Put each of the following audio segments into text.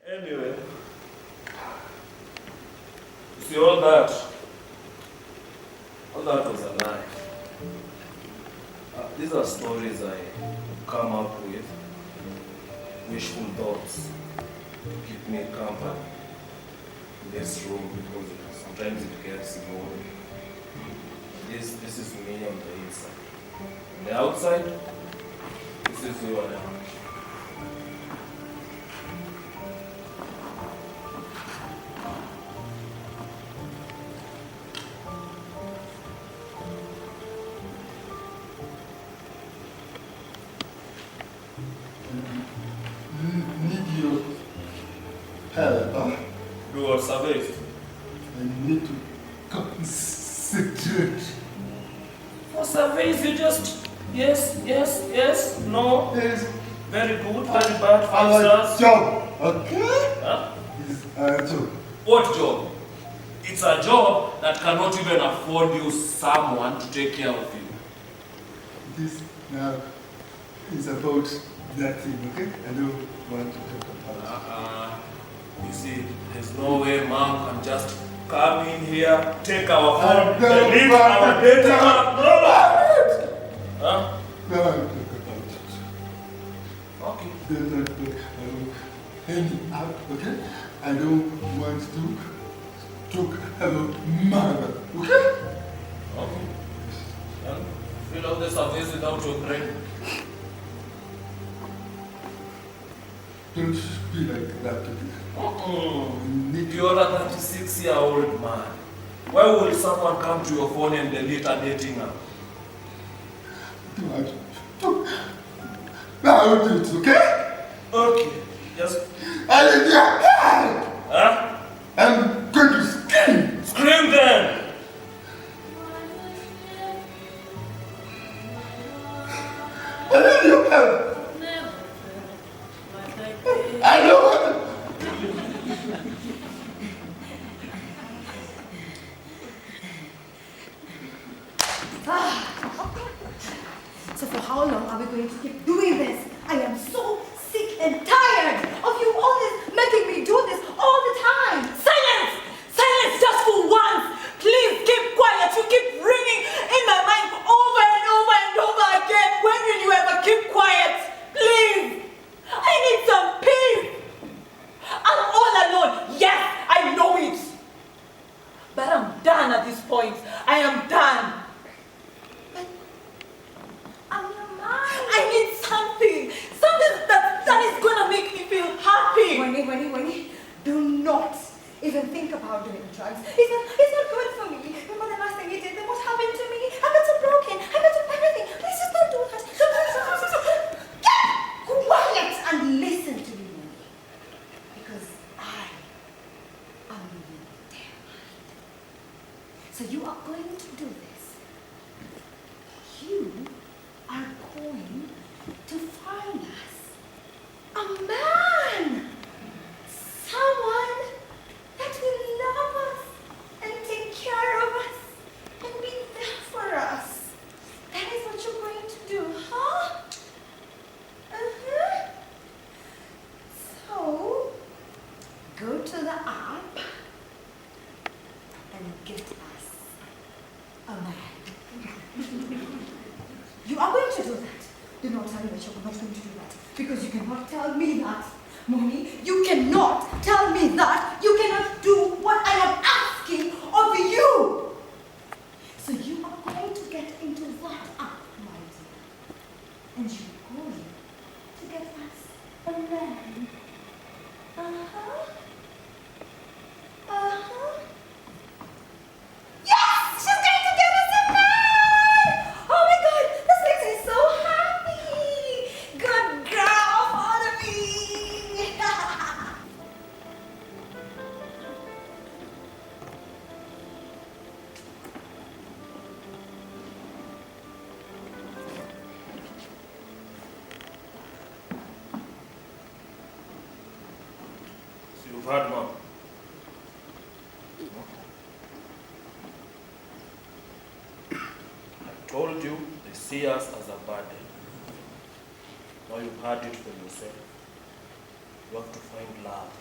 Anyway, you see all that was a lie. These are stories I come up with, wishful thoughts to keep me company in this room because sometimes it gets lonely. This is me on the inside. On the outside, this is who I am. Need your help. Do what surveys? I need to concentrate. For surveys, you just yes, no. Yes. Very good, very bad, 5 stars. Job, okay? Huh? It's a job. What job? It's a job that cannot even afford you someone to take care of you. This now is about that thing, okay? I don't want to talk about it. You see, there's no way mom can just come in here, take our phone, delete our data. Huh? No, I don't talk about it. Okay. Don't talk about any app, okay? I don't want to talk about mother, okay? Okay. Then fill out the surveys without your brain. Don't be like that, okay? You're a 36-year-old man. Why will someone come to your phone and delete a dating app? Don't talk about it, okay? Okay. Just. I need your help! Huh? I'm going to scream! Scream then! I need your help! I don't want to. So for how long are we going to keep doing this? I am so sick and tired of you always making me do this all the time. Silence! Silence just for once! Please keep quiet. You keep ringing in my mind over and over and over again. When will you ever keep quiet? Please! I need some peace! I'm all alone. Yes, I know it. But I'm done at this point. I am done. But I'm your mom. I need something. Something that is gonna make me feel happy. Winnie, do not even think about doing drugs. It's not good for me. Remember the last thing you did? Then what happened to me? I got so broken. I got so everything. Please just don't do that. Get quiet and listen to me, Winnie. Because I am your dear mind. So you are going to do this. You are going to find us a man. Someone that will love us and take care of us and be there for us. That is what you're going to do, huh? Uh-huh. So, go to the app and get us a man. You are going to do that. Do not tell me that you're not going to do that. Because you cannot tell me that. Mommy, you cannot tell me that. You cannot do what I am asking of you. So you are going to get into that app, my dear. And you're going to get us a man. Uh-huh. Uh-huh. Yes! She's going to get us a man! Oh my god, this makes me so happy! Good girl, follow me! So you've heard, Mom. I told you they see us as a burden. Now you've heard it for yourself. You have to find love.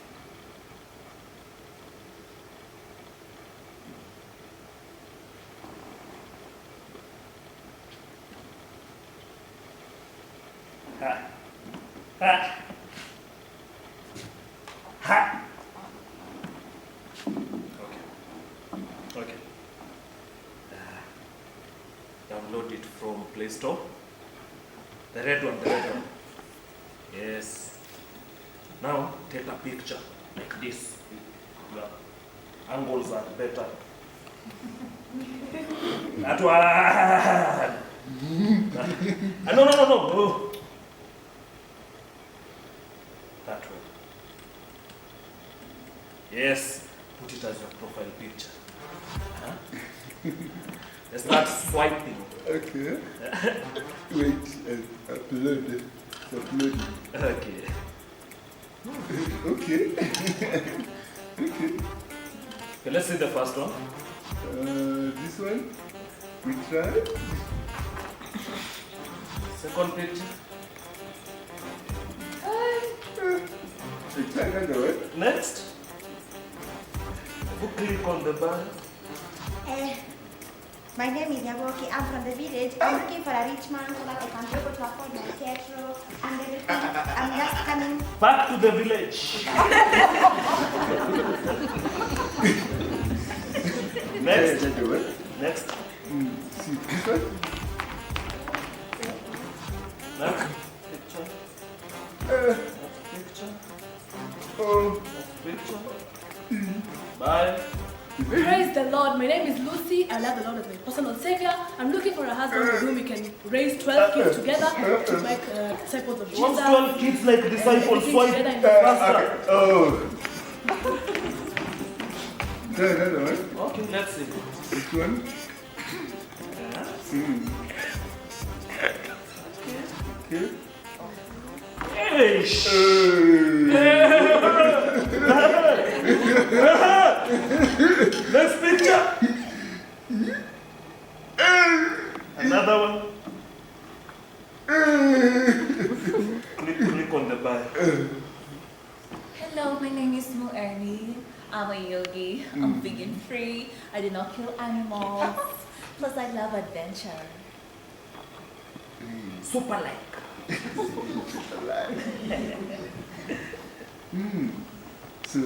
Okay. Download it from Play Store. The red one. Yes. Now take a picture like this. The angles are better. That one. No. That one. Yes. Put it as your profile picture. Huh? Let's start swiping. Okay. Wait, upload it. Okay. Okay. Okay, let's see the first one. This one. We try. Second picture. We try another one. Next. You click on the bar. My name is Njogu. I'm from the village. I'm looking for a rich man so that I can be able to afford my petrol and everything. I'm just coming. Back to the village. Next. Next. See this one? Next picture. Picture. Picture. Bye. Praise the Lord. My name is Lucy. I love the Lord as my personal savior. I'm looking for a husband with whom we can raise 12 kids together to make disciples of Jesus. What's 12 kids like disciples? Swipe Together in faster. Oh. Try another one. Okay, let's see. This one. Okay. Hey! Next picture. Another one. Click on the bar. Hello, my name is Muerni. I'm a yogi. I'm vegan free. I do not kill animals. Plus, I love adventure. Super like. So,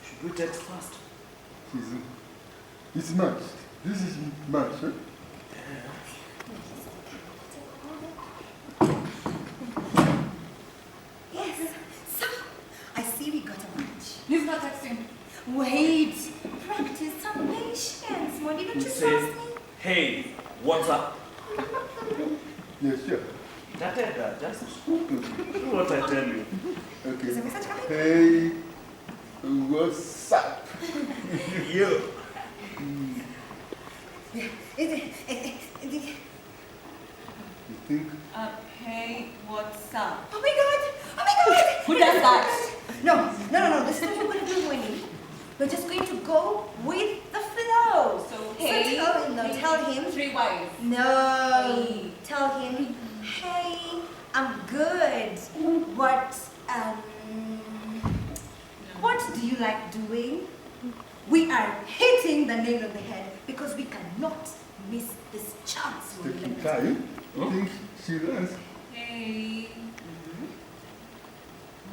Should we text first? it's matched. This is matched, right? Yes. So, I see we got a match. He's not texting. Wait. Practice some patience. Why didn't you Say, trust me? hey, what's up? Yes, sure. Just do what I tell you. Okay. Is the message coming? Hey, what's up? You. You think? Hey, what's up? Oh my god! Oh my god! Who does that? No. This is what we're going to do, Winnie. We're just going to go with the flow. So, hey, tell him. 3 wives. No. Hey. Tell him, hey, I'm good. What do you like doing? We are hitting the nail on the head because we cannot miss this chance. Taking time. You think she learns? Hey,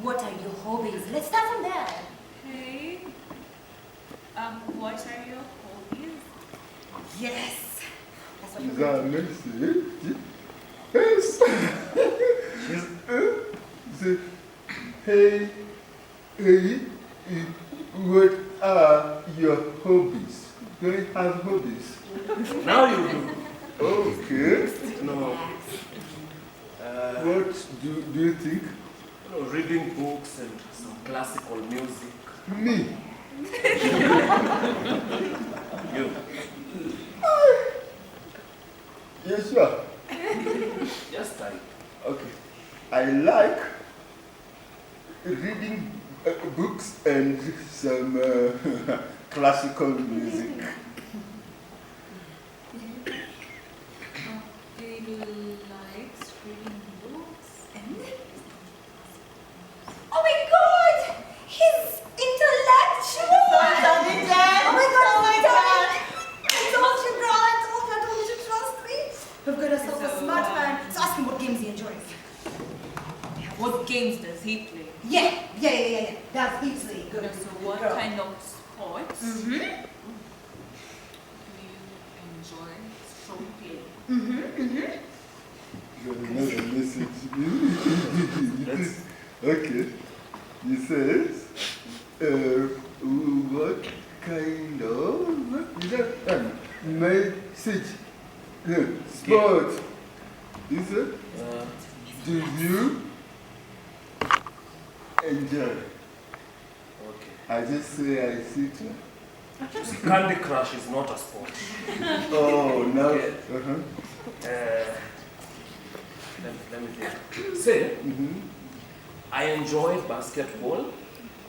What are your hobbies? Let's start from there. hey. What are your hobbies? Yes. That's what Is we're that going to do. nice? Yes. Say, hey, what are your hobbies? Do you have hobbies? Now you do. Okay. No. What do you think? Reading books and some classical music. Me? You. Yes, sure. Just type. Okay. I like reading books and some classical music. He likes reading books. Oh my god! He's intellectual! We've got ourselves a smart man. So ask him what games he enjoys. What games does he play? Yeah. That's easily good. So what kind of sports do you enjoy strongly? Another message. Okay. He says, what kind of message? Sport. He said, do you enjoy? Okay. I just say I sit. Candy Crush is not a sport. Oh, no. Okay. Let me think. Say, I enjoy basketball,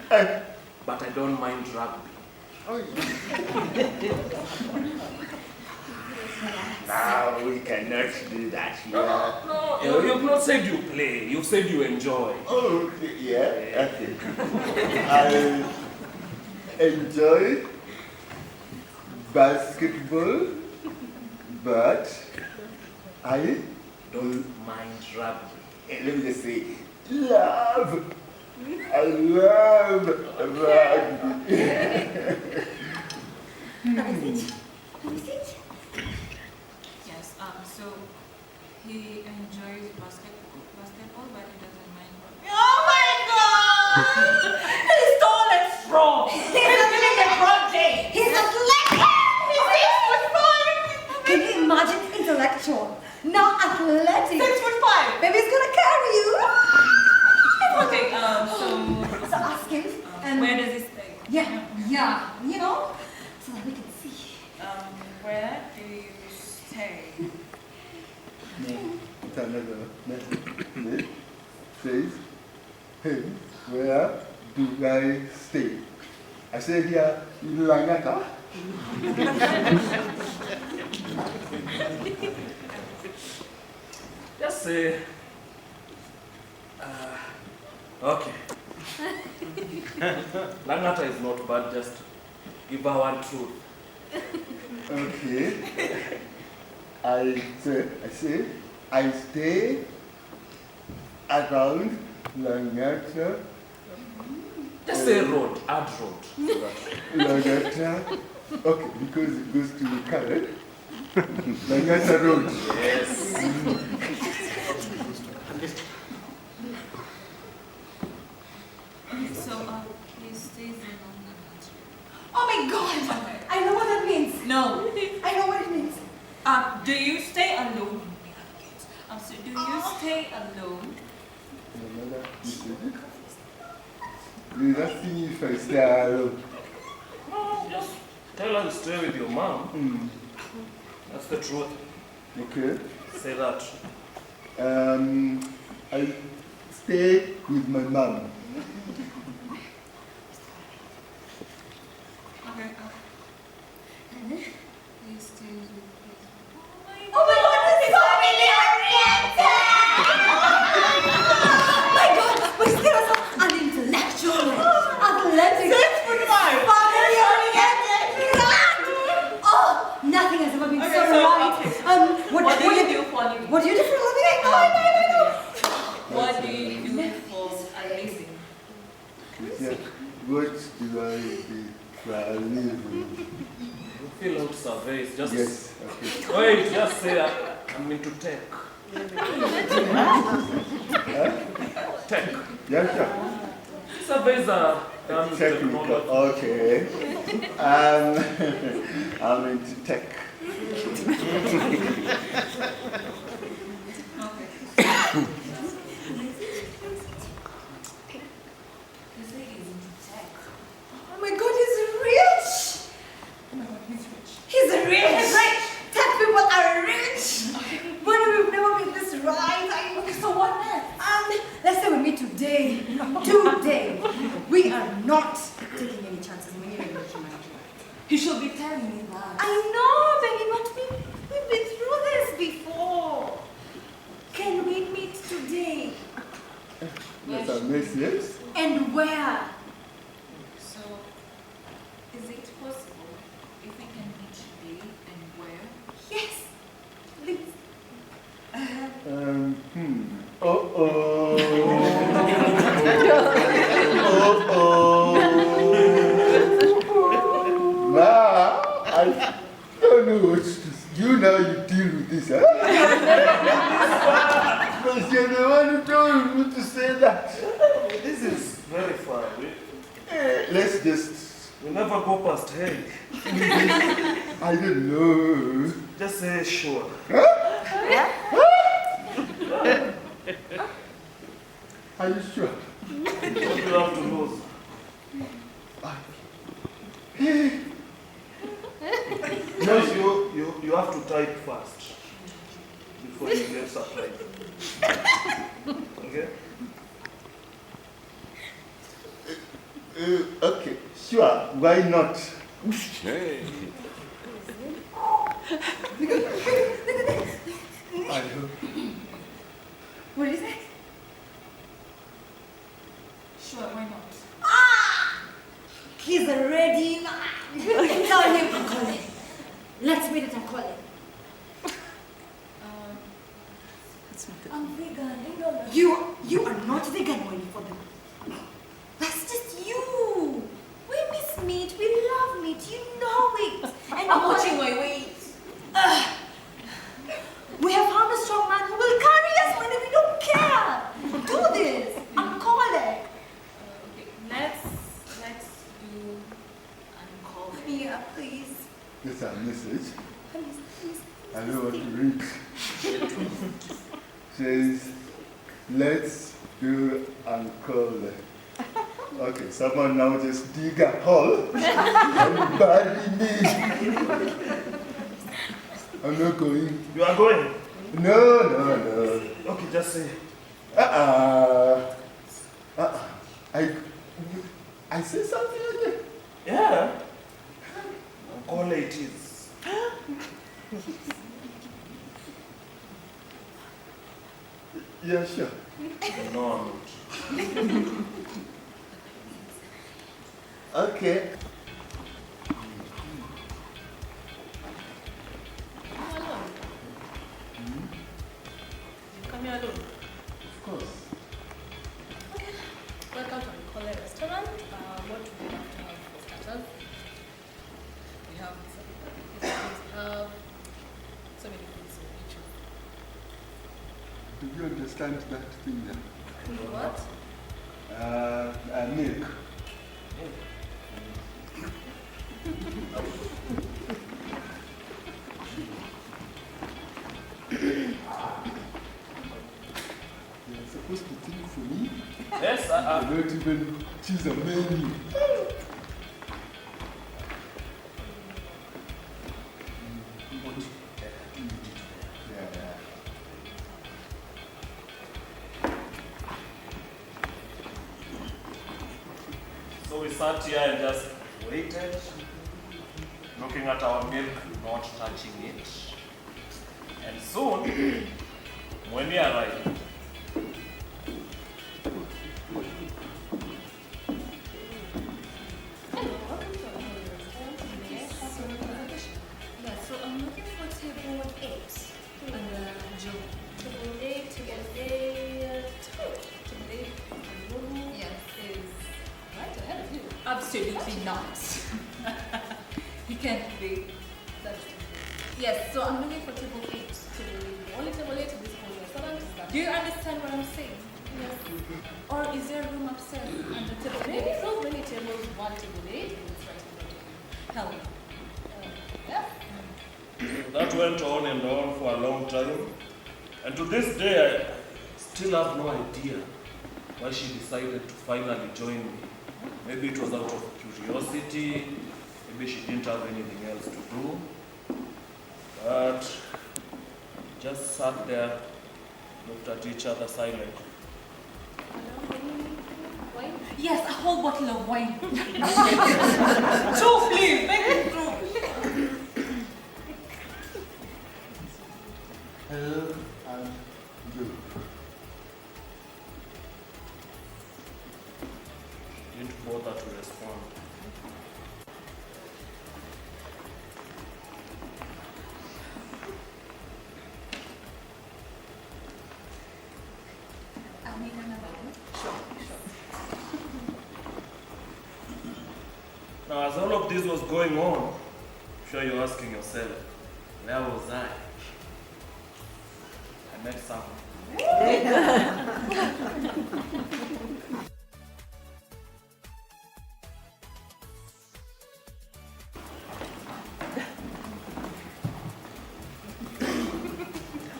but I don't mind rugby. Now we cannot do that. No, you've not said you play. You've said you enjoy. Oh, okay. Yeah. Okay. I enjoy basketball, but I Don't mind rugby. let me just say, love. I love rugby. Yes. So he enjoys basketball, but he doesn't mind rugby. Oh my God! He's tall and strong. He's living a broad day. He's athletic. He's 6'5". Can you imagine intellectual? Now athletic. 6'5". Baby, he's gonna carry you. Okay. So So ask him. where does he stay? Yeah. You know, so that we can see. Where do you stay? It's another message. Says, hey, where do I stay? I say here in Langata. Just say, okay. Langata is not bad, just give her one truth. Okay. I say, I stay around Langata. Just say road, add road. Langata. Okay, because it goes to the current. Langata Road. Yes. So he stays in London. Oh my God! I know what that means. No. I know what it means. Do you stay alone? So do you stay alone? Another message. Does that signify stay alone? No, just tell her to stay with your mom. That's the truth. Okay. Say that. I stay with my mom. Okay. He stays with his Oh my God, this is family oriented! Oh my God, but he's still an intellectual, athletic, 6'5", family oriented. Oh, nothing has ever been so right. What do you do for a living? What do you do for a living? I know. What do you do for a living? Yeah. What do I do for a living? Fill out surveys. Just Yes. Okay. wait. Just say I'm into tech. Tech. Yeah, sure. Surveys are done with Technical. technology. Okay. I'm into tech. Oh my God, he's rich. Oh my God, he's rich. He's rich. Tech people are rich. But we've never been this right. Okay, so what next? Let's say we meet today. Today. We are not taking any chances. We need to make sure. He should be telling me that. I know, baby, but we've been through this before. Can we meet today? That's a message. And where? So, is it possible if we can meet today and where? Yes. Please. to say that. This is very far. Let's just... We never go past Hague. I don't know. Just say sure. Are you sure? What do you have to lose? Just you have to type fast before you get surprised. Okay? Okay, sure. Why not? I hope. What did you say? Sure, why not? He's a ready man. Tell him to call it. Let's meet at a call it. I'm vegan. You are not vegan when you for them. That's just you. We miss meat. We love meat. You know it. And I'm watching my weight. We have found a strong man who will carry us when we don't care. Do this. I'm calling. Okay, let's do uncall. Yeah, please. There's a message. Please. I know what to read. Says, let's do uncle. Okay, someone now just dig a hole and bury me. I'm not going. You are going? No. Okay, just say. I said something again. Yeah. Call it is. Yeah, sure. No, I'm not. Okay. Come alone. Come here alone. Of course. Okay. Welcome to Uncall restaurant. What do we have to have for starters? We have so many foods in each of. Do you understand that thing there? What? Milk. You're supposed to think for me. Yes, You don't even choose a menu. Yeah. So we sat here and just waited, looking at our milk, not touching it. And soon, when we arrived, Yeah, so I'm looking for table 8 and Njogu. Table 8, table 8, table 8, Yes. is right ahead of you. Absolutely not. He can't be. That's Yes, so I'm looking for table 8. the only table 8 in this whole restaurant is that. Do you understand what I'm saying? Yes. Or is there a room upstairs under table 8? Maybe so many tables, one table 8, and it's right in front of you. Help me. Yeah. that went on and on for a long time. And to this day, I still have no idea why she decided to finally join me. Maybe it was out of curiosity, maybe she didn't have anything else to do. But just sat there, looked at each other silently. Wine? Yes, a whole bottle of wine. Two, please. Make it two. Hello and you. Didn't bother to respond. I'll need another one. Now, as all of this was going on, I'm sure you're asking yourself, where was I? I met someone.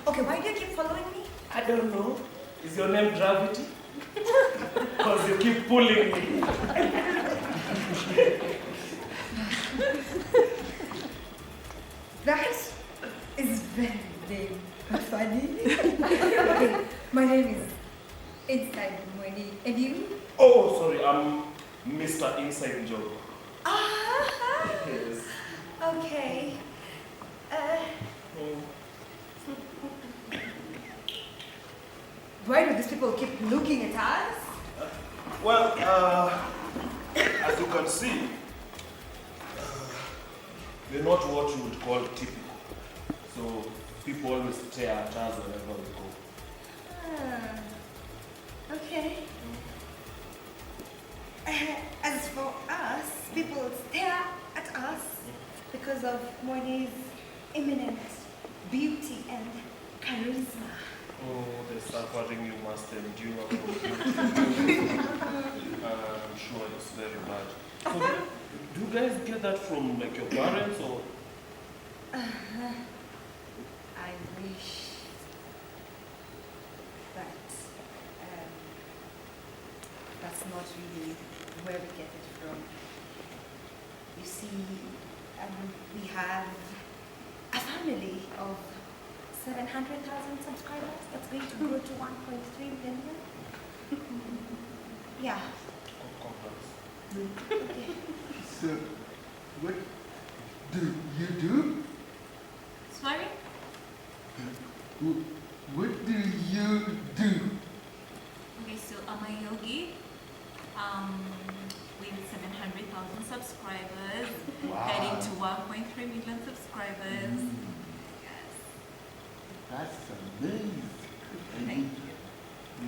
Okay, why do you keep following me? I don't know. Is your name Gravity? Because you keep pulling me. That is very, very funny. Okay, my name is Inside Money. And you? Oh, sorry, I'm Mr. Inside Njogu. Ah, Yes. okay. Why do these people keep looking at us? Well, as you can see, we're not what you would call typical. So people always stare at us wherever we go. Okay. As for us, people stare at us because of Moni's imminent beauty and charisma. Oh, the suffering you must endure. I'm sure it's very bad. So, do you guys get that from like your parents or? I wish, but that's not really where we get it from. You see, we have a family of 700,000 subscribers that's going to grow to 1.3 billion. Yeah. Okay. So, what do you do? Sorry? What do you do? Okay, so I'm a yogi. With 700,000 subscribers, Wow. heading to 1.3 million subscribers. Yes. That's amazing. Thank you.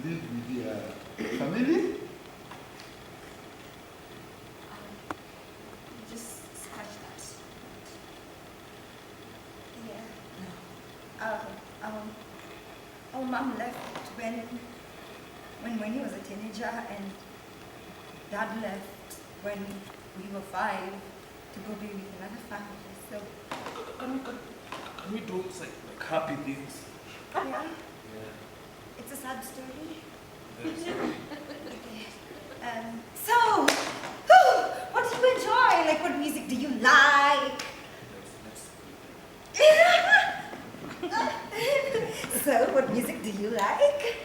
Live with your family? Just scratch that. Yeah. Our mom left when he was a teenager, and dad left when we were 5 to go be with another family. So Can we do like happy things? yeah, Yeah. it's a sad story. Very sorry. Okay. So what do you enjoy? Like, what music do you like? So what music do you like?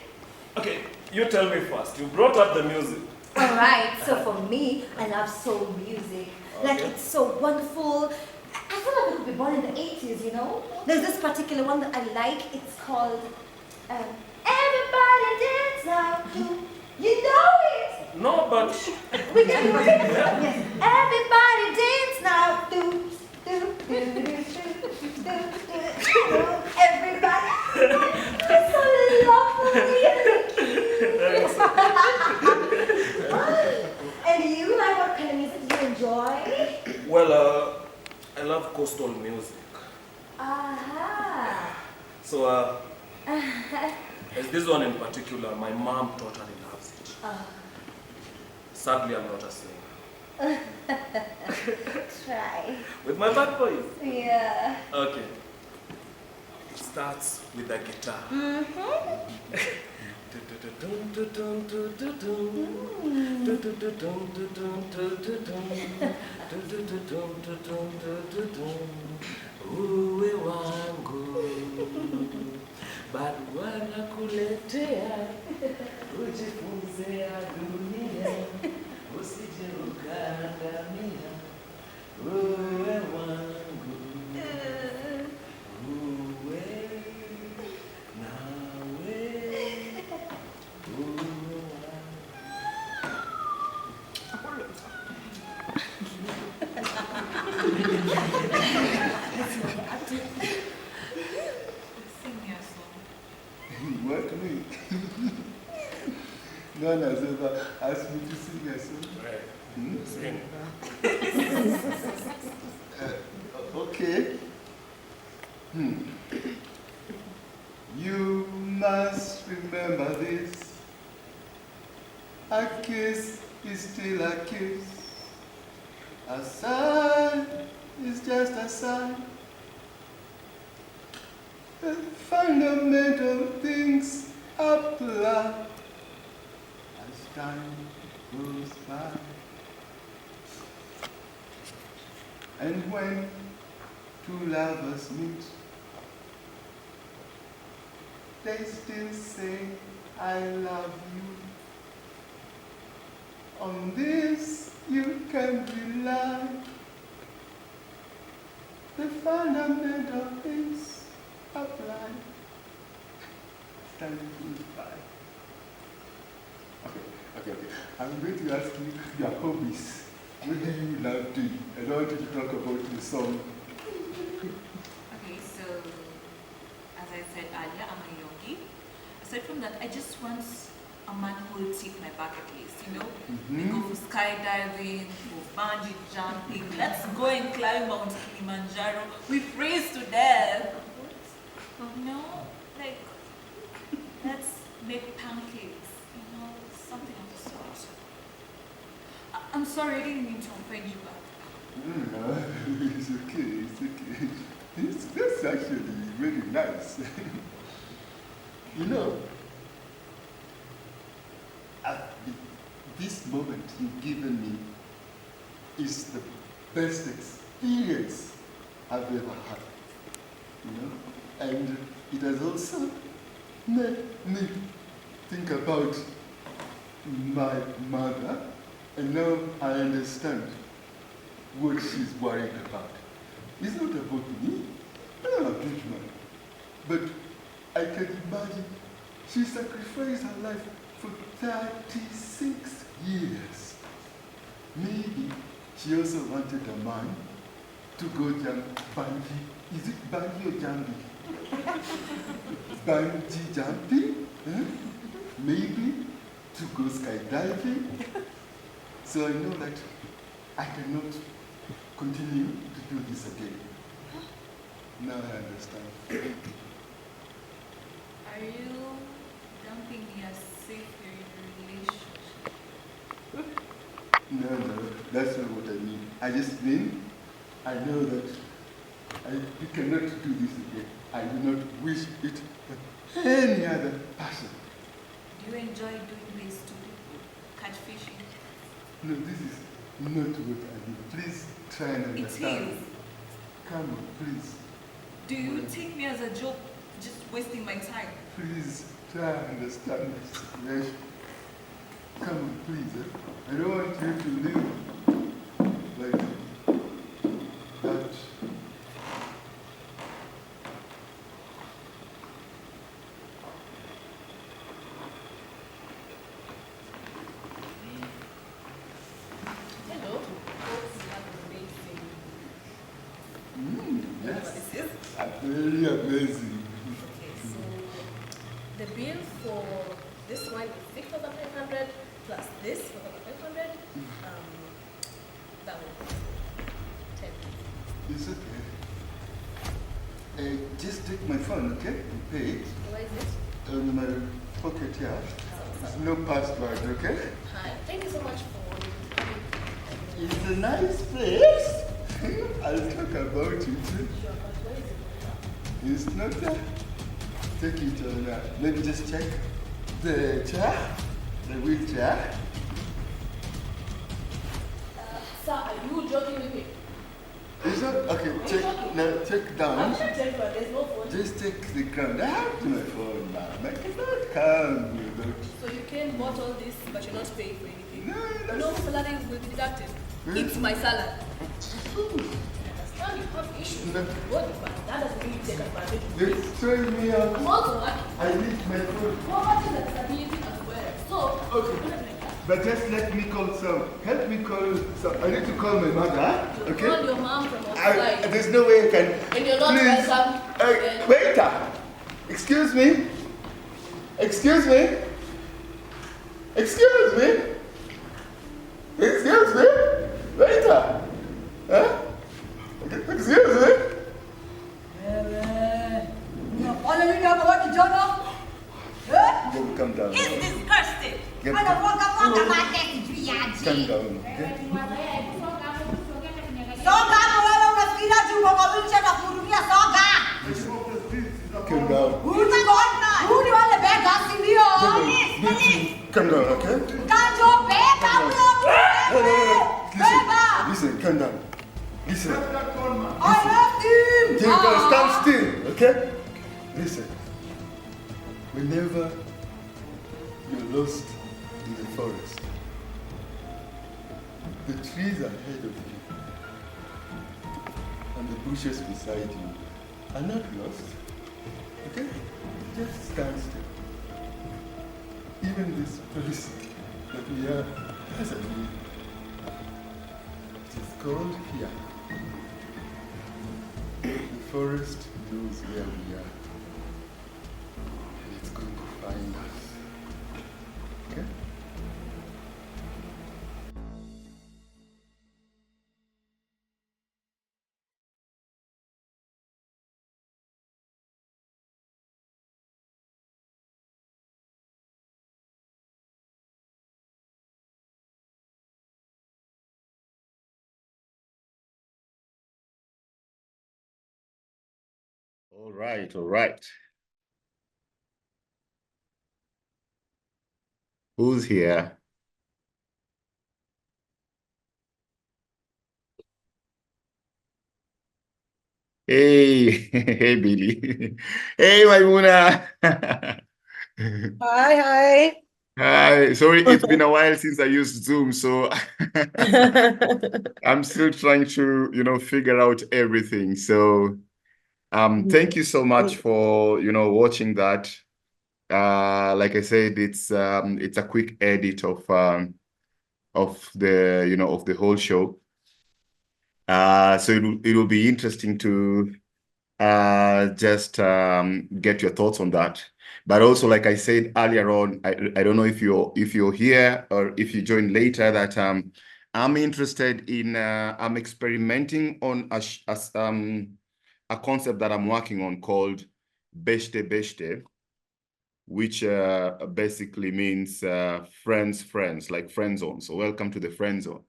Okay, you tell me first. You brought up the music. Alright, so for me, I love soul music. Like, Okay. it's so wonderful. I feel like I could be born in the 80s, you know? There's this particular one that I like. It's called Everybody Dance Now. You know it! No, but We can do it? Yes. Everybody dance now. Do, do, do, do, do, do, do. Everybody. It's so lovely. And you, like, what kind of music do you enjoy? well, I love coastal music. Aha. So, there's this one in particular. My mom totally loves it. Sadly, I'm not a singer. Try. With my bad voice. Yeah. Okay. It starts with the guitar. Uwe wangu barua nakuletea, ujifunze ya dunia, usije ukaangamia. Uwe wangu, uwe nawe, uwe Sing your song. What me? No one has ever asked me to sing a song. Right. Hmm? Sing. Okay. You must remember this. A kiss is still a kiss. A sigh is just a sigh. The fundamental things apply as time goes by. And when two lovers meet, they still say, I love you. On this you can rely. The fundamental things apply. Time goes by. Okay. I'm going to ask you your hobbies. What do you love doing? I don't want you to talk about the song. Okay, so as I said earlier, I'm a yogi. Aside from that, I just want a man who will tick my bucket list, you know? We go for skydiving, for bungee jumping, let's go and climb Mount Kilimanjaro. We freeze to death. You know, like, let's make pancakes, you know, something of the sort. I'm sorry, I didn't mean to offend you, but No, it's okay. That's actually very nice. You know, at this moment you've given me is the best experience I've ever had. You know, and it has also made me think about my mother, and now I understand what she's worried about. It's not about me. I'm a big man. But I can imagine she sacrificed her life for 36 years. Maybe she also wanted a man to go jump bungee. Is it bungee or jumping? Bungee jumping? Maybe to go skydiving. So I know that I cannot continue to do this again. Now I understand. are you dumping me as safe you're in a relationship? No, that's not what I mean. I just mean, I know that we cannot do this again. I do not wish it for any other person. Do you enjoy doing this to people? Catfishing? No, this is not what I mean. Please try and understand. It is. Come on, please. Do you take me as a joke, just wasting my time? Please try and understand my situation. Come on, please. I don't want you to live like that. Hello. Yes. This is? Very amazing. Okay, so the bill for this one is 6,500 plus this 4,500. That one. 10. It's okay. Just take my phone, okay? And pay it. Where is it? On my pocket here. There's no password, okay? Hi. Thank you so much for coming. It's a nice place. I'll talk about it. Sure, but where is it? It's not there. Take it on. Let me just check the chair, the wheelchair. Sir, are you joking with me? It's not okay. Check now. Check down. I'm sure there's no phone. Just take the ground. I have my phone, ma'am. I cannot come without. So you can bought all this, but you're not paying for anything. No, No salary will be deducted. It's my salary. I understand you have issues. No. What? But that doesn't mean you take advantage of You're this. throwing me out. I'm also working. I need my phone. Poverty and disability as well. So, Okay. do it like that. But just let me call some. Help me call some. I need to call my mother. You Okay? call your mom from outside. There's no way I can. And you're not Please. welcome. Then- Waiter! Excuse me? Excuse me? Excuse me? Excuse me? Waiter! Huh? Excuse me? Come down. It's disgusting. Get Calm calm down. down. Okay? Soga wewe unafikiria juu kwa wheelchair na kuhudumia soga. Calm down. Who do you want the bag gas in the Calm down, okay? Can't you bag No. Listen, calm down. Listen. I love him. You gotta stand still, okay? Listen. Whenever you're lost in the forest, the trees ahead of you and the bushes beside you are not lost. Okay? Just stand still. Even this place that we are has a name. It is called here. The forest knows where we are. And it's going to find us. Okay? All right, all right. Who's here? Hey, hey, Billy. Hey, Maimuna. Hi, Hi. Sorry, it's been a while since I used Zoom, so hi. I'm still trying to, figure out everything. So, thank you so much for, watching that. Like I said, it's a quick edit of the, of the whole show. So it will be interesting to just get your thoughts on that. But also, like I said earlier on, I don't know if you're here or if you join later, that I'm interested in I'm experimenting on a concept that I'm working on called Beshte-Beshte, which basically means friends, like friend zone. So welcome to the friend zone.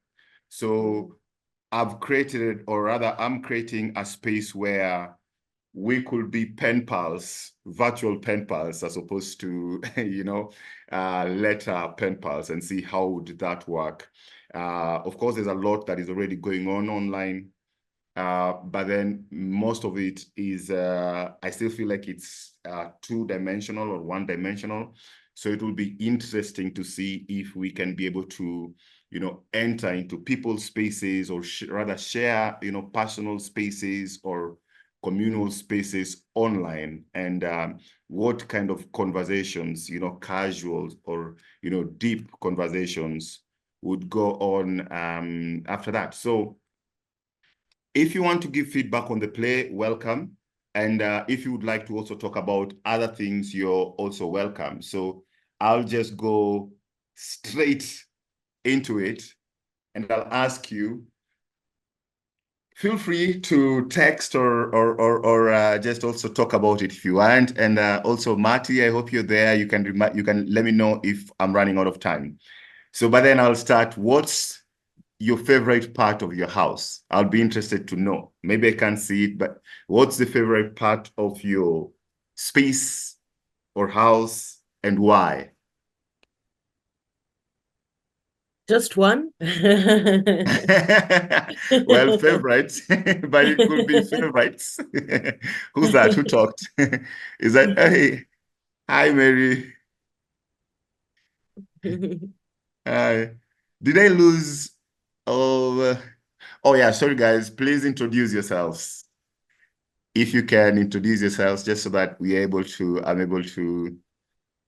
So I've created, or rather I'm creating a space where we could be pen pals, virtual pen pals, as opposed to, letter pen pals, and see how would that work. Of course, there's a lot that is already going on online. But then most of it is, I still feel like it's two-dimensional or one-dimensional. So it will be interesting to see if we can be able to, enter into people's spaces, or rather share, personal spaces or communal spaces online, and what kind of conversations, casual or, deep conversations would go on after that. So if you want to give feedback on the play, welcome. And if you would like to also talk about other things, you're also welcome. So I'll just go straight into it, and I'll ask you, feel free to text or just also talk about it if you want. And also, Marty, I hope you're there. You can let me know if I'm running out of time. So, but then I'll start. What's your favorite part of your house? I'll be interested to know. Maybe I can't see it, but what's the favorite part of your space or house, and why? Just one? Well, favorites, but it could be favorites. Who's that? Who talked? Is that, hey, hi, Mary. Hi. Did I lose? Oh yeah, sorry guys, please introduce yourselves. If you can introduce yourselves, just so that I'm able to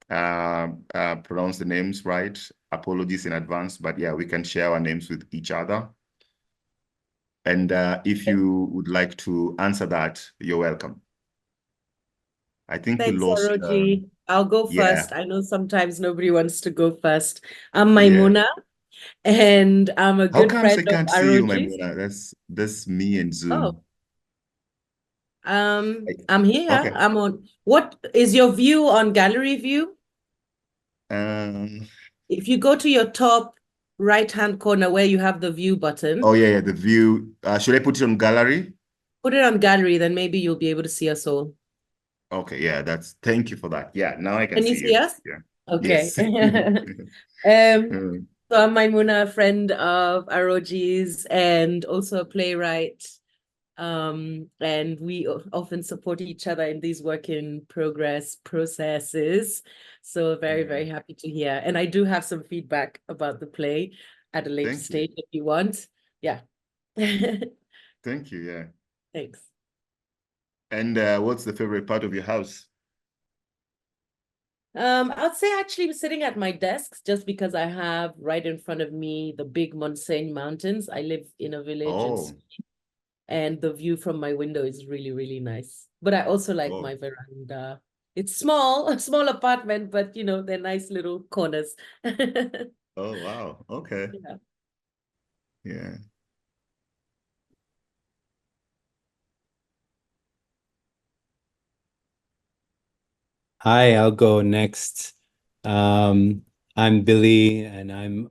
pronounce the names right. Apologies in advance, but yeah, we can share our names with each other. And if you would like to answer that, you're welcome. I think we Thanks, lost. Oroji. I'll go Yeah. first. I know sometimes nobody wants to go first. I'm Yeah. Maimuna, and I'm a How good comes I friend of can't see you, Aroji's. Maimuna? That's me and Zoom. I'm here. Okay. I'm on. What is your view on gallery view? Um. If you go to your top right-hand corner where you have the view button, Oh yeah, the view. Should I put it on gallery? put it on gallery, then maybe you'll be able to see us all. Okay, yeah, thank you for that. Yeah, now I can Can you see see you. us? Yeah. Okay. Yes. Um, so I'm Maimuna, a friend of Aroji's and also a playwright. And we often support each other in these work in progress processes. So very, very happy to hear. And I do have some feedback about the play at a later Thank you. stage if you want. Yeah. Thank you, yeah. Thanks. And what's the favorite part of your house? I'd say actually sitting at my desk just because I have right in front of me the big Monseigne Mountains. I live in a village Oh, and the view from my window is really, really nice. But I also like oh, my veranda. It's small, a small apartment, but you know, they're nice little corners. oh, wow. Okay. Yeah. Yeah. Hi, I'll go next. I'm Billy, and I'm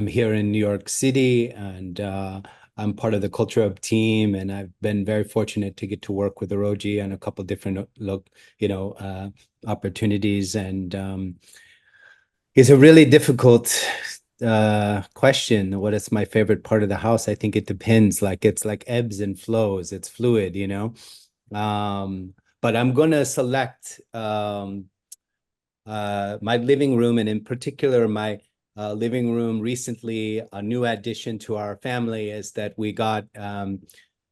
here in New York City, and I'm part of the CultureHub team, and I've been very fortunate to get to work with Oroji on a couple different opportunities, and it's a really difficult question. What is my favorite part of the house? I think it depends. Like it's like ebbs and flows. It's fluid, you know. But I'm gonna select my living room, and in particular, my living room recently, a new addition to our family is that we got a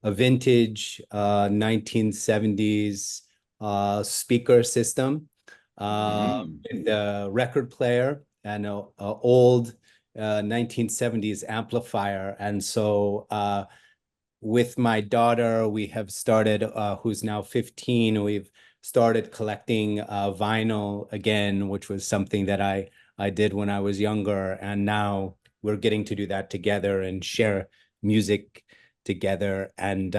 vintage 1970s speaker system with a record player and a old 1970s amplifier. And so with my daughter, we have started, who's now 15, we've started collecting vinyl again, which was something that I did when I was younger. And now we're getting to do that together and share music together, and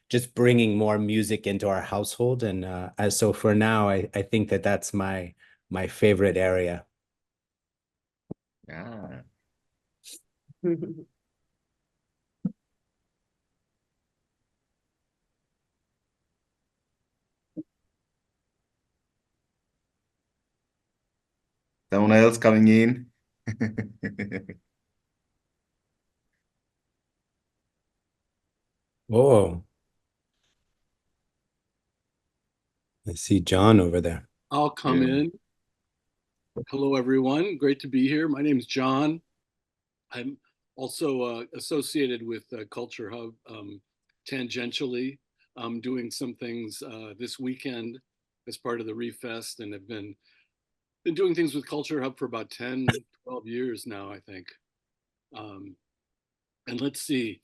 just bringing more music into our household. And so for now, I think that that's my favorite area. Yeah. Someone else coming in? Oh, I see John over there. I'll come Yeah. in. Hello, everyone. Great to be here. My name is John. I'm also associated with Culture Hub tangentially. I'm doing some things this weekend as part of the Refest, and have been doing things with Culture Hub for about 10, 12 years now, I think. And let's see,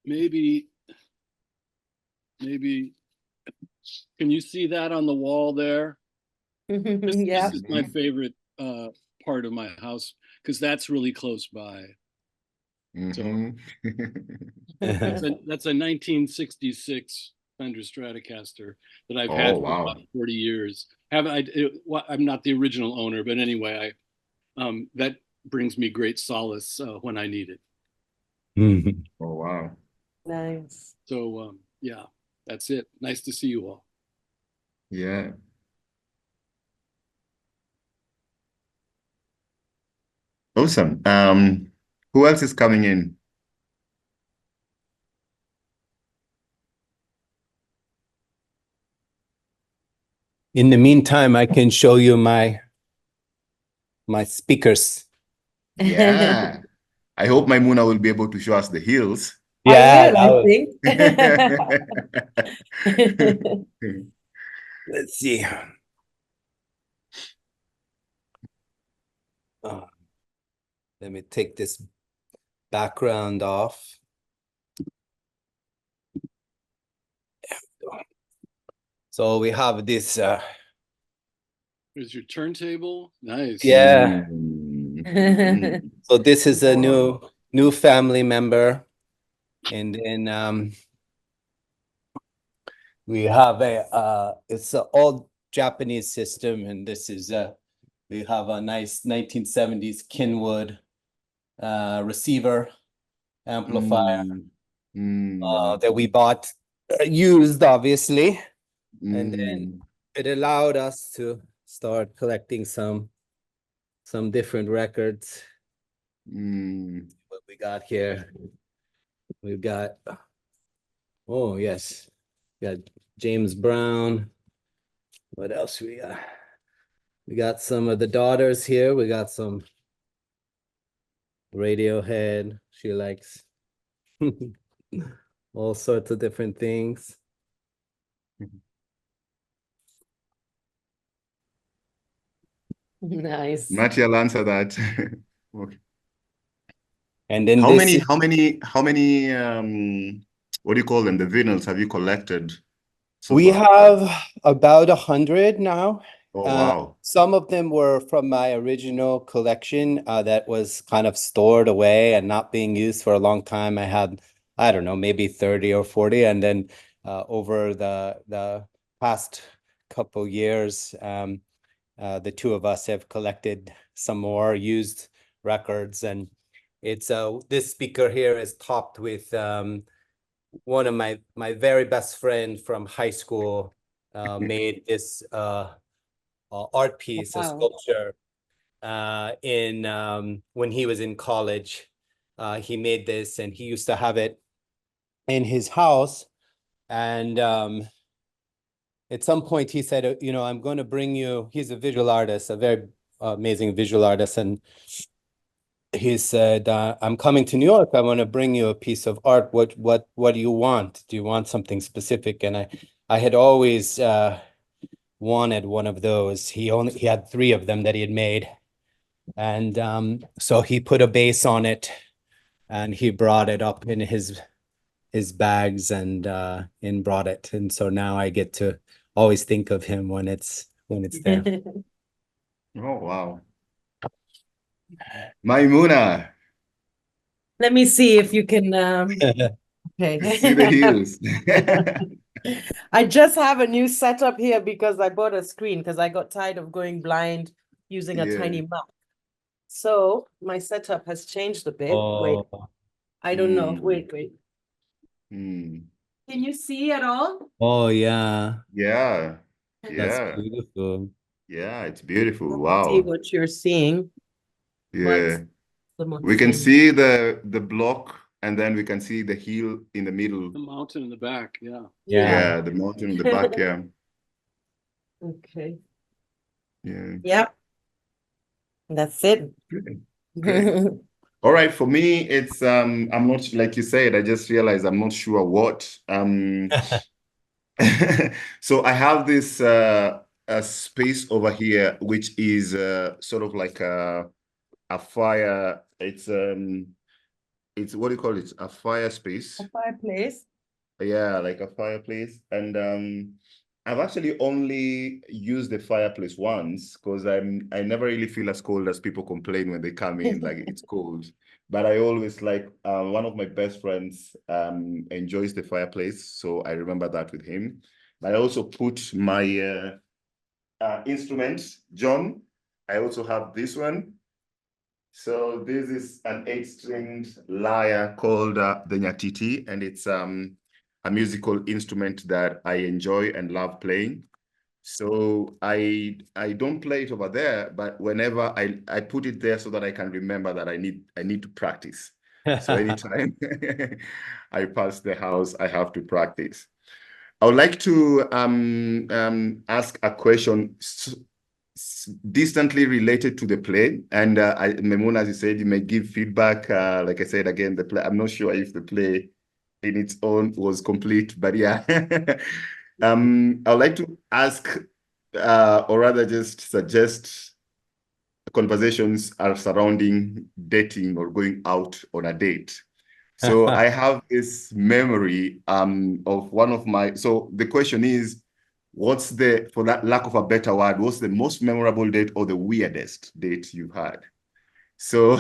maybe, can you see that on the wall there? Yeah. This is my favorite part of my house because that's really close by. So that's a 1966 Fender Stratocaster that I've had Oh, for wow. about 40 years. I'm not the original owner, but anyway, that brings me great solace when I need it. Oh, wow. Nice. So yeah, that's it. Nice to see you all. Yeah. Awesome. Who else is coming in? In the meantime, I can show you my speakers. Yeah. I hope Maimuna will be able to show us the hills. I Yeah, will, I think. let's see. Let me take this background off. So we have this. There's your turntable. Nice. Yeah. Mhm. So this is a Wow. new family member, and then we have it's an old Japanese system, and this is we have a nice 1970s Kenwood receiver amplifier Mm. that we bought used, obviously. And then it allowed us to start collecting some different records. What we got here, we've got, oh yes, we got James Brown. What else we got? We got some of the daughters here. We got some Radiohead. She likes all sorts of different things. Nice. Matty, I'll answer that. Okay. And then How this many, is, how many, what do you call them? The vinyls have you collected so we far? have about 100 now. Oh, wow. Some of them were from my original collection that was kind of stored away and not being used for a long time. I had, I don't know, maybe 30 or 40. And then over the past couple years, the two of us have collected some more used records. And it's this speaker here is topped with one of my very best friend from high school made this art piece, a Wow. sculpture, in when he was in college. He made this, and he used to have it in his house. And at some point, he said, "You know, I'm going to bring you." He's a visual artist, a very amazing visual artist, and he said, "I'm coming to New York. I want to bring you a piece of art. What do you want? Do you want something specific?" And I had always wanted one of those. He had 3 of them that he had made. And so he put a base on it and he brought it up in his bags and brought it. And so now I get to always think of him when it's there. Oh, wow. Maimuna, Let me see if you can okay. see the heels. I just have a new setup here because I bought a screen because I got tired of going blind using a tiny Yeah. Mac. So my setup has changed a bit. Wait, Oh, I don't know. Wait. Mm. Can you see at all? oh yeah, Yeah. that's Yeah. beautiful. Yeah, it's beautiful. See Wow. what you're seeing. Yeah. What's We can the see the block and then we can see the hill in the middle. The mountain in the back, yeah. Yeah, the mountain in the back, yeah. Okay. Yeah. Yep. That's it. Great. All right, for me, it's I'm not, like you said, I just realized I'm not sure what. So I have this a space over here, which is sort of like a fire. It's what do you call it? A fire space. A fireplace. Yeah, like a fireplace. And I've actually only used the fireplace once because I never really feel as cold as people complain when they come in, like it's cold. But I always like one of my best friends enjoys the fireplace, so I remember that with him. But I also put my instrument, John. I also have this one. So this is an 8-stringed lyre called the nyatiti, and it's a musical instrument that I enjoy and love playing. So I don't play it over there, but whenever I put it there so that I can remember that I need to practice. So anytime I pass the house, I have to practice. I would like to ask a question distantly related to the play. And Memuna, as you said, you may give feedback. Like I said, again, the play, I'm not sure if the play in its own was complete, but yeah. I would like to ask, or rather just suggest conversations are surrounding dating or going out on a date. So I have this memory of one of my, so the question is, what's the, for that lack of a better word, what's the most memorable date or the weirdest date you've had? So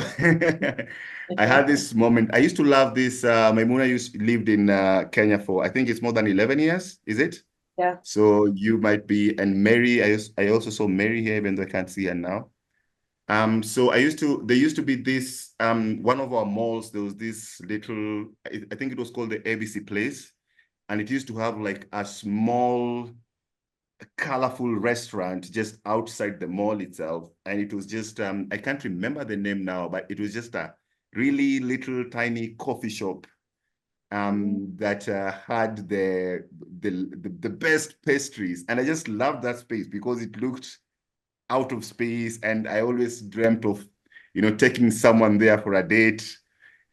I had this moment. I used to love this. Maimuna lived in Kenya for, I think it's more than 11 years, is it? Yeah. So you might be, and Mary, I also saw Mary here, even though I can't see her now. So there used to be this, one of our malls, there was this little, I think it was called the ABC Place. And it used to have like a small colorful restaurant just outside the mall itself. And it was just, I can't remember the name now, but it was just a really little tiny coffee shop that had the best pastries. And I just loved that space because it looked out of space. And I always dreamt of, taking someone there for a date.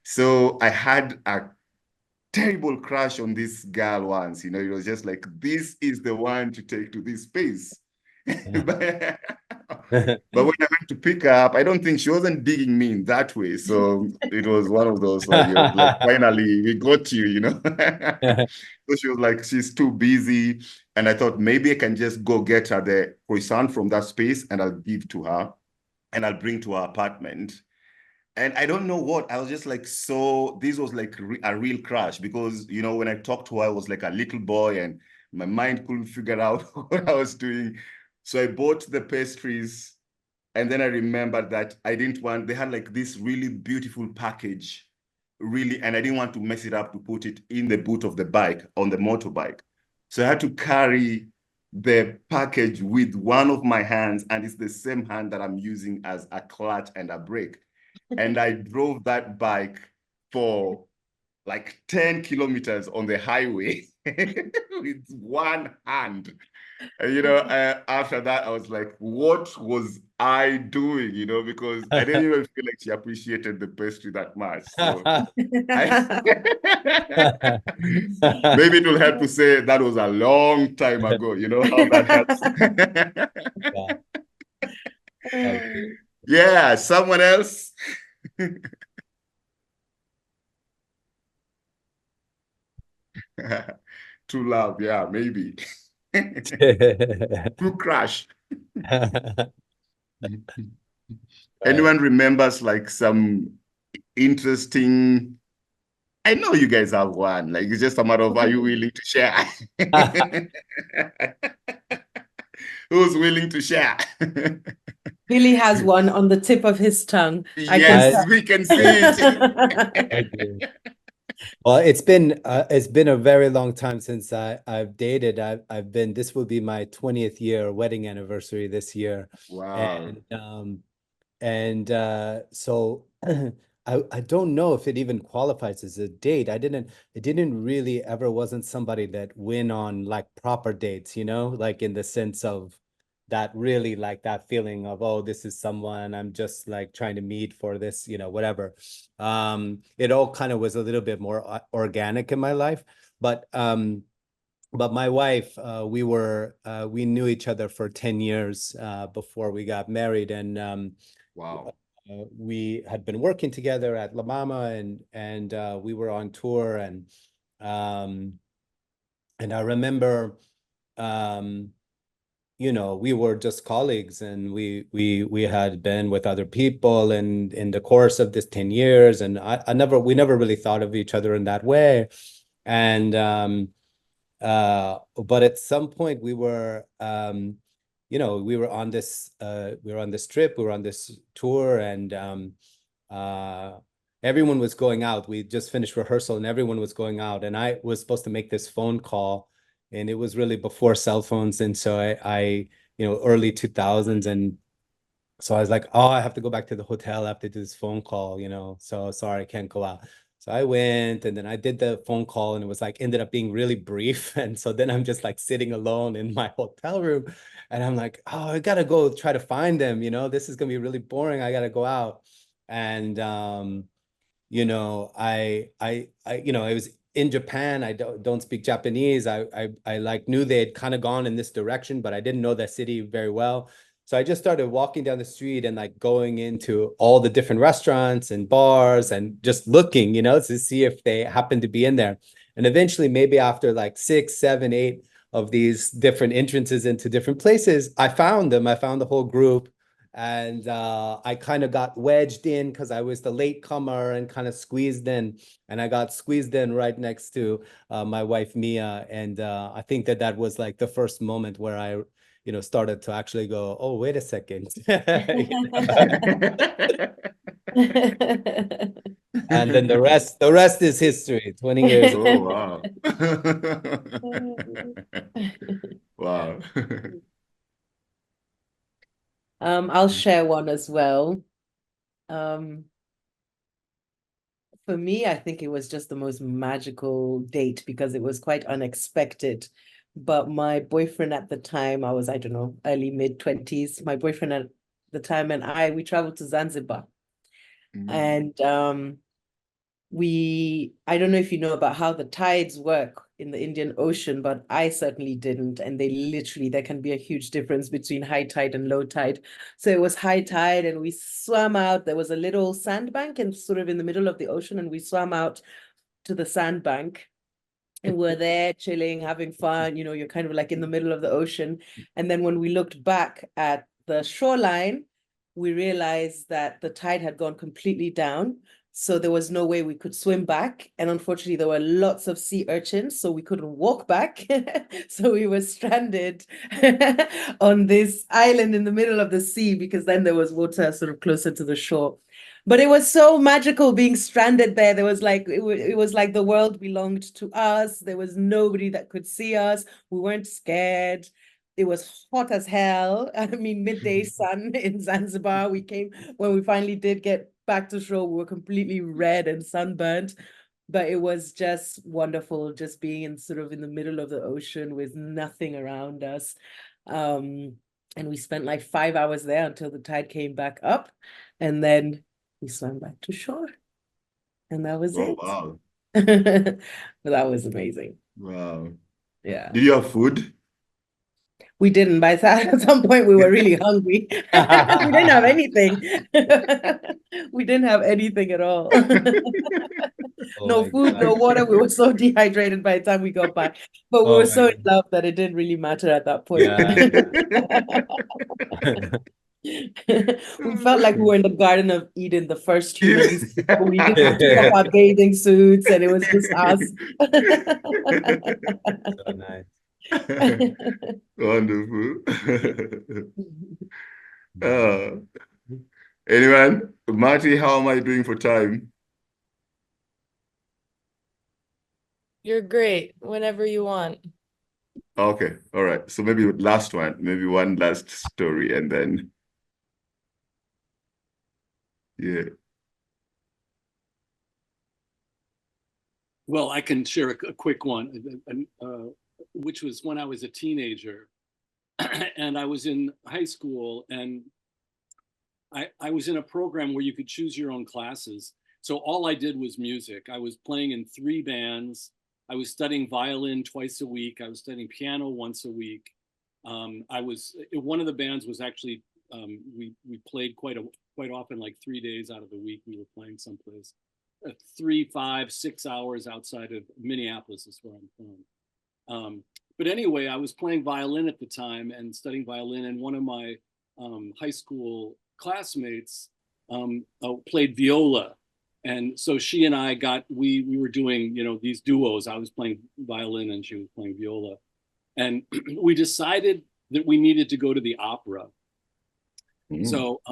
So I had a terrible crush on this girl once. It was just like, this is the one to take to this space. but, but when I went to pick her up, I don't think she wasn't digging me in that way. So it was one of those like finally we got you, So she was like, she's too busy. And I thought maybe I can just go get her the croissant from that space and I'll give to her and I'll bring to her apartment. And I don't know what, I was just like, so this was like a real crush because, when I talked to her, I was like a little boy and my mind couldn't figure out what I was doing. So I bought the pastries and then I remembered that they had like this really beautiful package, really, and I didn't want to mess it up to put it in the boot of the bike, on the motorbike. So I had to carry the package with one of my hands and it's the same hand that I'm using as a clutch and a brake. And I drove that bike for like 10 kilometers on the highway with one hand. And, after that, I was like, what was I doing? Because I didn't even feel like she appreciated the pastry that much. So maybe it will help to say that was a long time ago. You know how that helps? Yeah, someone else. True love, yeah, maybe. True crush. Anyone remembers like some interesting? I know you guys have one. Like it's just a matter of are you willing to share? Who's willing to share? Billy has one on the tip of his tongue. Yes, we can see it. Well, it's been a very long time since I've dated. This will be my 20th year wedding anniversary this year. Wow. So I don't know if it even qualifies as a date. It didn't really ever wasn't somebody that went on like proper dates, like in the sense of that really like that feeling of, oh, this is someone I'm just like trying to meet for this, whatever. It all kind of was a little bit more organic in my life, but my wife, we knew each other for 10 years before we got married, and wow. We had been working together at La Mama, and we were on tour, and I remember we were just colleagues, and we had been with other people, and in the course of this 10 years, and we never really thought of each other in that way. And but at some point we were we were on this trip, we were on this tour, and everyone was going out. We just finished rehearsal and everyone was going out, and I was supposed to make this phone call, and it was really before cell phones, and so I early 2000s, and so I was like, oh, I have to go back to the hotel, I have to do this phone call, so sorry, I can't go out. So I went, and then I did the phone call, and it was like ended up being really brief. And so then I'm just like sitting alone in my hotel room, and I'm like, oh, I gotta go try to find them, this is gonna be really boring, I gotta go out. And I was in Japan. I don't speak Japanese. I like knew they had kind of gone in this direction, but I didn't know that city very well. So I just started walking down the street and like going into all the different restaurants and bars and just looking, to see if they happened to be in there. And eventually, maybe after like 6, 7, 8 of these different entrances into different places, I found them. I found the whole group. And I kind of got wedged in because I was the late comer and kind of squeezed in. And I got squeezed in right next to my wife, Mia. And I think that was like the first moment where I started to actually go, oh, wait a second. And then the rest is history. 20 years. Oh, wow. Wow. I'll share one as well. For me, I think it was just the most magical date because it was quite unexpected. But my boyfriend at the time, I don't know, early mid-20s. My boyfriend at the time and we traveled to Zanzibar. And I don't know if you know about how the tides work in the Indian Ocean, but I certainly didn't. And there can be a huge difference between high tide and low tide. So it was high tide and we swam out. There was a little sandbank and sort of in the middle of the ocean, and we swam out to the sandbank. And we're there chilling, having fun, you're kind of like in the middle of the ocean. And then when we looked back at the shoreline, we realized that the tide had gone completely down. So there was no way we could swim back. And unfortunately, there were lots of sea urchins, so we couldn't walk back. So we were stranded on this island in the middle of the sea because then there was water sort of closer to the shore. But it was so magical being stranded there. There was like, it was like the world belonged to us. There was nobody that could see us. We weren't scared. It was hot as hell. I mean, midday sun in Zanzibar. When we finally did get back to shore, we were completely red and sunburnt. But it was just wonderful, just being in the middle of the ocean with nothing around us. And we spent like 5 hours there until the tide came back up. And then we swam back to shore. And that was it. Wow. But that was amazing. Wow. Yeah. Did you have food? We didn't. At some point, we were really hungry. We didn't have anything. We didn't have anything at all. No food, no water. We were so dehydrated by the time we got back. But we were so in love that it didn't really matter at that point. We felt like we were in the Garden of Eden, the first humans. We took off our bathing suits and it was just us. So nice. Wonderful. Anyone? Marty, how am I doing for time? You're great whenever you want. Okay, all right. So maybe last one, maybe one last story and then, yeah. Well, I can share a quick one, which was when I was a teenager and I was in high school, and I was in a program where you could choose your own classes. So all I did was music. I was playing in 3 bands. I was studying violin twice a week. I was studying piano once a week. One of the bands was actually, we played quite often, like 3 days out of the week, we were playing someplace. 3, 5, 6 hours outside of Minneapolis is where I'm from. But anyway, I was playing violin at the time and studying violin, and one of my high school classmates played viola. And so she and I we were doing, these duos. I was playing violin and she was playing viola. And we decided that we needed to go to the opera. So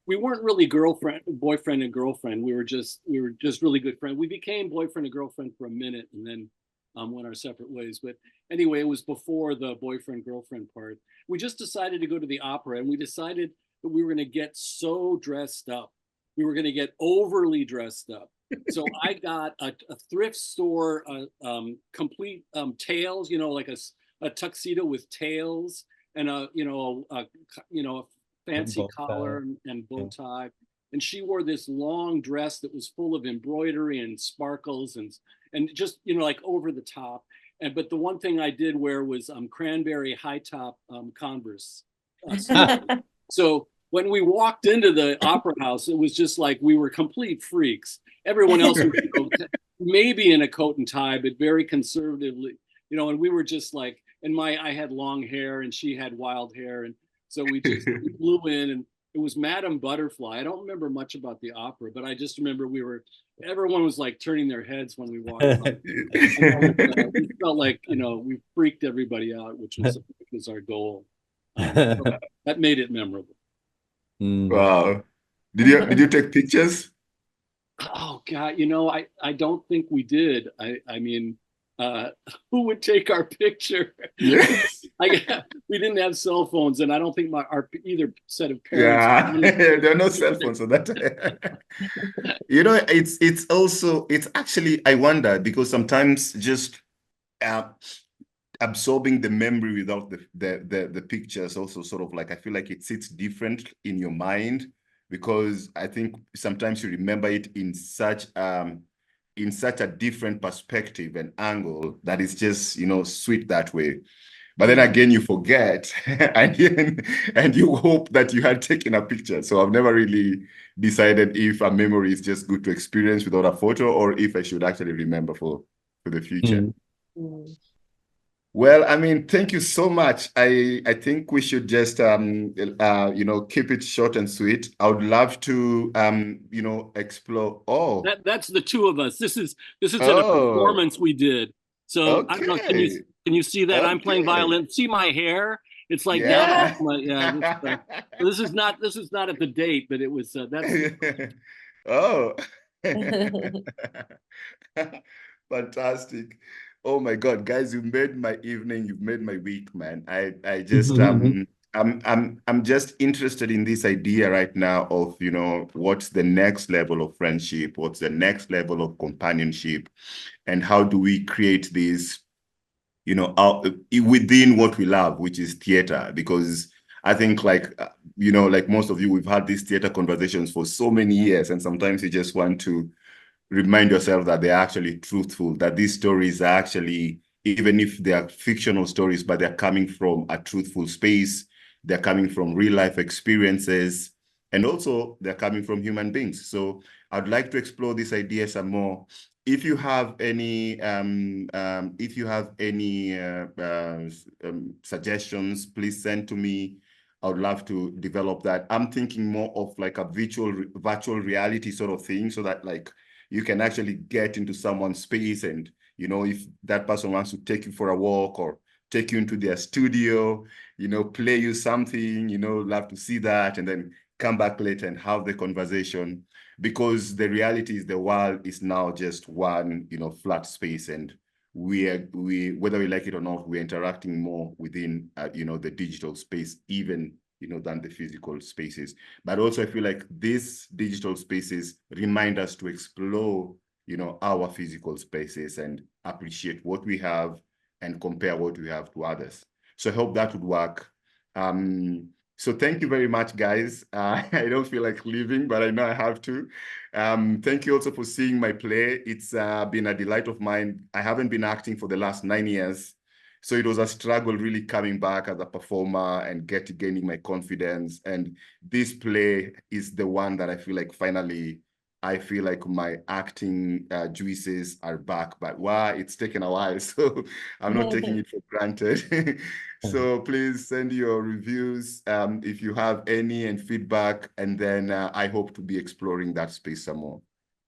we weren't really boyfriend and girlfriend. We were just really good friends. We became boyfriend and girlfriend for a minute and then went our separate ways. But anyway, it was before the boyfriend girlfriend part. We just decided to go to the opera, and we decided that we were going to get so dressed up. We were going to get overly dressed up. So I got a thrift store, complete tails, like a tuxedo with tails and a fancy collar and bow tie. And she wore this long dress that was full of embroidery and sparkles and just, like over the top. But the one thing I did wear was cranberry high top Converse. So when we walked into the opera house, it was just like we were complete freaks. Everyone else was maybe in a coat and tie, but very conservatively, and we were just like, I had long hair and she had wild hair. And so we flew in, and it was Madame Butterfly. I don't remember much about the opera, but I just remember everyone was like turning their heads when we walked on. We felt like, we freaked everybody out, which was our goal. So that made it memorable. Wow. Did you take pictures? Oh God, I don't think we did. I mean, who would take our picture? Yes. we didn't have cell phones, and I don't think our either set of parents. Yeah, there are no cell phones, so that it's actually, I wonder, because sometimes just absorbing the memory without the pictures also sort of like, I feel like it sits different in your mind, because I think sometimes you remember it in such a different perspective and angle that it's just, sweet that way. But then again, you forget, and you hope that you had taken a picture. So I've never really decided if a memory is just good to experience without a photo, or if I should actually remember for the future. Well, I mean, thank you so much. I think we should just keep it short and sweet. I would love to explore. Oh, that's the two of us. This is at a oh, performance we did. So I don't know. okay. Can you see that I'm playing Okay. violin? See my hair? It's like Yeah. This is not at the date, but it was that's Oh. Fantastic. Oh my God, guys, you made my evening, you've made my week, man. I just I'm just interested in this idea right now of, what's the next level of friendship, what's the next level of companionship, and how do we create this, within what we love, which is theater. Because I think like most of you, we've had these theater conversations for so many years, and sometimes you just want to remind yourself that they're actually truthful, that these stories are actually, even if they are fictional stories, but they're coming from a truthful space, they're coming from real life experiences, and also they're coming from human beings. So I'd like to explore this idea some more. If you have any suggestions, please send to me. I would love to develop that. I'm thinking more of like a virtual reality sort of thing, so that like you can actually get into someone's space, and if that person wants to take you for a walk or take you into their studio, play you something, love to see that, and then come back later and have the conversation. Because the reality is the world is now just one, flat space, and whether we like it or not, we're interacting more within, the digital space, even, than the physical spaces. But also I feel like these digital spaces remind us to explore, our physical spaces and appreciate what we have and compare what we have to others. So I hope that would work. So thank you very much, guys. I don't feel like leaving, but I know I have to. Thank you also for seeing my play. It's been a delight of mine. I haven't been acting for the last 9 years. So it was a struggle really coming back as a performer and gaining my confidence. And this play is the one that I feel like finally, I feel like my acting juices are back. But wow, it's taken a while, so I'm not taking it for granted. So please send your reviews if you have any, and feedback, and then I hope to be exploring that space some more.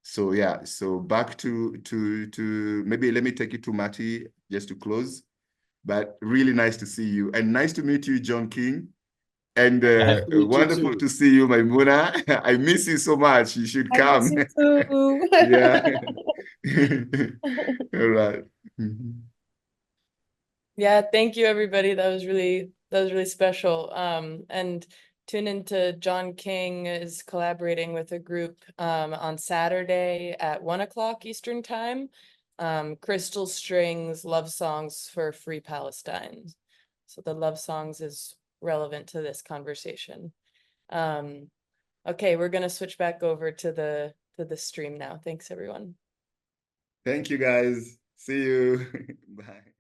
So yeah, so back to maybe let me take it to Matty just to close. But really nice to see you, and nice to meet you, John King. And wonderful to see you, Maimuna. I miss you so much. You should come. I miss you too. Yeah. All right. Yeah, thank you everybody. That was really special. And tune into John King is collaborating with a group on Saturday at 1 o'clock Eastern Time. Crystal Strings Love Songs for Free Palestine. So the love songs is relevant to this conversation. Okay, we're gonna switch back over to the stream now. Thanks everyone. Thank you guys. See you. Bye.